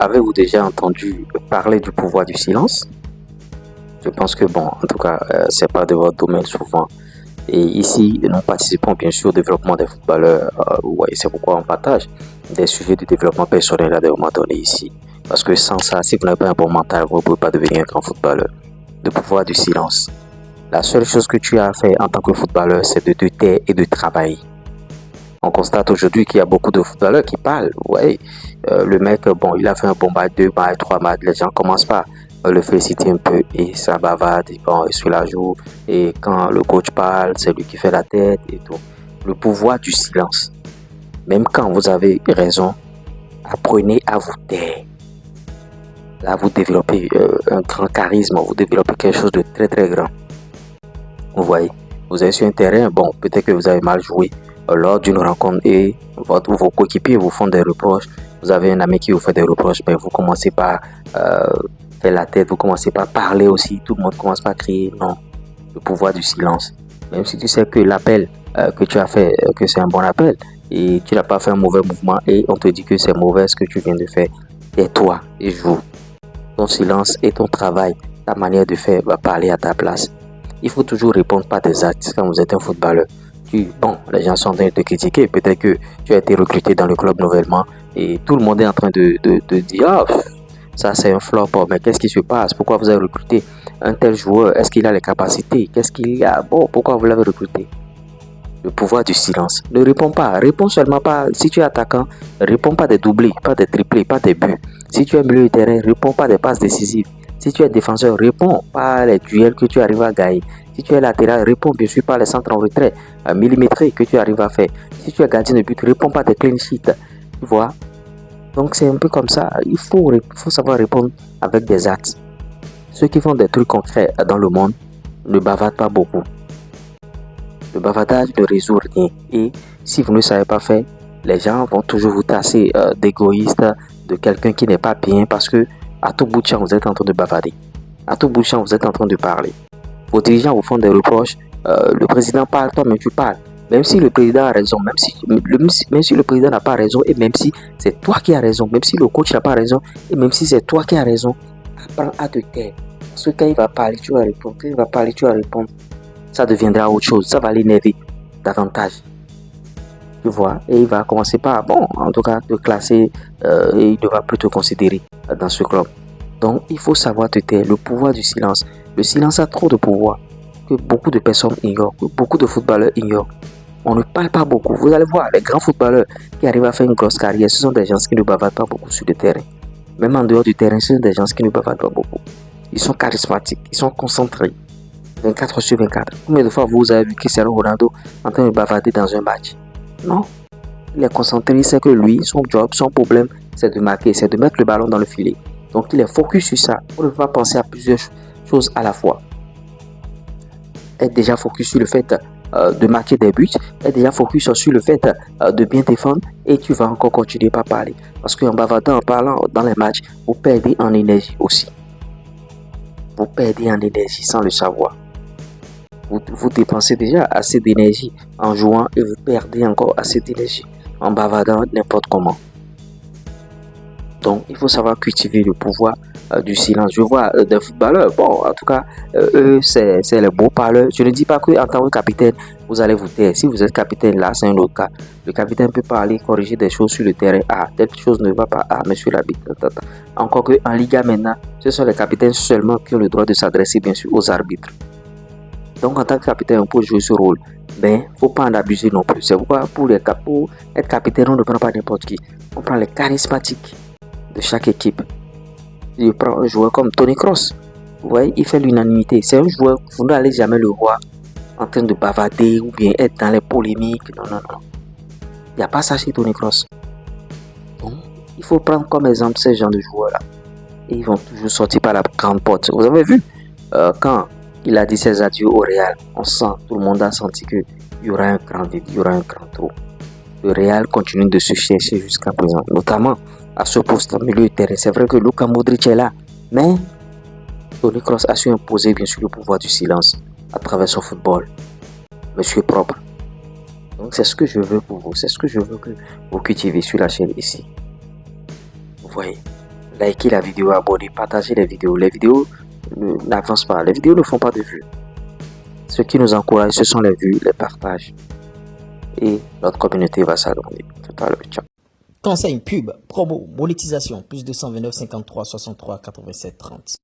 Avez-vous déjà entendu parler du pouvoir du silence? Je pense que bon, en tout cas, c'est pas de votre domaine souvent. Et ici, nous participons bien sûr au développement des footballeurs. Ouais, c'est pourquoi on partage des sujets de développement personnel à des moments donnés ici. Parce que sans ça, si vous n'avez pas un bon mental, vous ne pouvez pas devenir un grand footballeur. Le pouvoir du silence. La seule chose que tu as à faire en tant que footballeur, c'est de te taire et de travailler. On constate aujourd'hui qu'il y a beaucoup de footballeurs qui parlent. Ouais, le mec, bon, il a fait un bon match, 2 matchs, 3 matchs. Les gens commencent par le féliciter un peu et ça bavarde. Bon, il suit la joue. Et quand le coach parle, c'est lui qui fait la tête et tout. Le pouvoir du silence. Même quand vous avez raison, apprenez à vous taire. Là, vous développez un grand charisme, vous développez quelque chose de très très grand. Vous voyez, vous êtes sur un terrain, bon, peut-être que vous avez mal joué lors d'une rencontre et vos coéquipiers vous font des reproches. Vous avez un ami qui vous fait des reproches, mais vous commencez par faire la tête, vous commencez par parler aussi, tout le monde commence par crier. Non, le pouvoir du silence. Même si tu sais que l'appel que tu as fait, que c'est un bon appel et tu n'as pas fait un mauvais mouvement et on te dit que c'est mauvais ce que tu viens de faire, tais-toi et joue. Ton silence et ton travail, ta manière de faire va parler à ta place. Il faut toujours répondre par des actes quand vous êtes un footballeur. Bon, les gens sont en train de te critiquer. Peut-être que tu as été recruté dans le club nouvellement et tout le monde est en train de dire ah, ça c'est un flop, mais qu'est-ce qui se passe? Pourquoi vous avez recruté un tel joueur? Est-ce qu'il a les capacités? Qu'est-ce qu'il a? Bon, pourquoi vous l'avez recruté? Le pouvoir du silence. Ne réponds pas. Réponds seulement pas. Si tu es attaquant, réponds pas des doublés, pas des triplés, pas des buts. Si tu es milieu de terrain, réponds pas des passes décisives. Si tu es défenseur, réponds pas les duels que tu arrives à gagner. Si tu es latéral, réponds bien sûr pas les centres en retrait millimétrés que tu arrives à faire. Si tu es gardien de but, réponds pas des clean sheets. Tu vois? Donc c'est un peu comme ça. Il faut savoir répondre avec des actes. Ceux qui font des trucs concrets dans le monde ne bavardent pas beaucoup. Le bavardage ne résout rien. Et si vous ne savez pas faire, les gens vont toujours vous tasser d'égoïste, de quelqu'un qui n'est pas bien parce que à tout bout de champ, vous êtes en train de bavarder. À tout bout de champ, vous êtes en train de parler. Vos dirigeants vous font des reproches. Le président parle, toi-même tu parles. Même si le président a raison, même si le président n'a pas raison, et même si c'est toi qui as raison, même si le coach n'a pas raison, et même si c'est toi qui as raison, apprends à te taire. Parce que quand il va parler, tu vas répondre. Quand il va parler, tu vas répondre. Ça deviendra autre chose. Ça va l'énerver davantage. Tu vois, et il va commencer par, bon, en tout cas, te classer et il ne va plus te considérer dans ce club. Donc, il faut savoir te taire. Le pouvoir du silence. Le silence a trop de pouvoir que beaucoup de personnes ignorent, que beaucoup de footballeurs ignorent. On ne parle pas beaucoup. Vous allez voir, les grands footballeurs qui arrivent à faire une grosse carrière, ce sont des gens qui ne bavardent pas beaucoup sur le terrain. Même en dehors du terrain, ce sont des gens qui ne bavardent pas beaucoup. Ils sont charismatiques, ils sont concentrés. 24 sur 24. Combien de fois vous avez vu Cristiano Ronaldo en train de bavarder dans un match? Non. Il est concentré, c'est que lui, son job, son problème, c'est de marquer, c'est de mettre le ballon dans le filet. Donc il est focus sur ça. On ne peut pas penser à plusieurs choses à la fois. Être déjà focus sur le fait de marquer des buts, être déjà focus sur le fait de bien défendre et tu vas encore continuer par parler. Parce qu'en bavardant, en parlant dans les matchs, vous perdez en énergie aussi. Vous perdez en énergie sans le savoir. Vous dépensez déjà assez d'énergie en jouant et vous perdez encore assez d'énergie en bavardant n'importe comment. Donc, il faut savoir cultiver le pouvoir du silence. Je vois des footballeurs, bon, en tout cas, eux, c'est les beaux parleurs. Je ne dis pas qu'en tant que capitaine, vous allez vous taire. Si vous êtes capitaine, là, c'est un autre cas. Le capitaine peut parler, corriger des choses sur le terrain. Ah, telle chose ne va pas. Ah, monsieur l'arbitre. Encore qu'en Liga maintenant, ce sont les capitaines seulement qui ont le droit de s'adresser, bien sûr, aux arbitres. Donc, en tant que capitaine, on peut jouer ce rôle. Mais il ne faut pas en abuser non plus. C'est pourquoi pour être capitaine, on ne prend pas n'importe qui. On prend les charismatiques de chaque équipe. Je prends un joueur comme Tony Kroos. Vous voyez, il fait l'unanimité. C'est un joueur, vous n'allez jamais le voir en train de bavarder ou bien être dans les polémiques. Non, non, non. Il n'y a pas ça chez Tony Kroos. Donc, il faut prendre comme exemple ces gens de joueurs-là. Et ils vont toujours sortir par la grande porte. Vous avez vu, quand il a dit ses adieux au Real, on sent, tout le monde a senti qu'il y aura un grand vide, il y aura un grand trou. Le Real continue de se chercher jusqu'à présent, notamment à ce poste au milieu de terrain. C'est vrai que Luka Modric est là, mais Toni Kroos a su imposer bien sûr le pouvoir du silence à travers son football. Monsieur propre. Donc c'est ce que je veux pour vous, c'est ce que je veux que vous cultivez sur la chaîne ici. Vous voyez, likez la vidéo, abonnez, partagez les vidéos. Les vidéos n'avancent pas, les vidéos ne font pas de vues. Ce qui nous encourage, ce sont les vues, les partages. Et notre communauté va s'agrandir. Tout à l'heure, ciao. Conseil, pub, promo, monétisation, plus 229 53 63 87 30.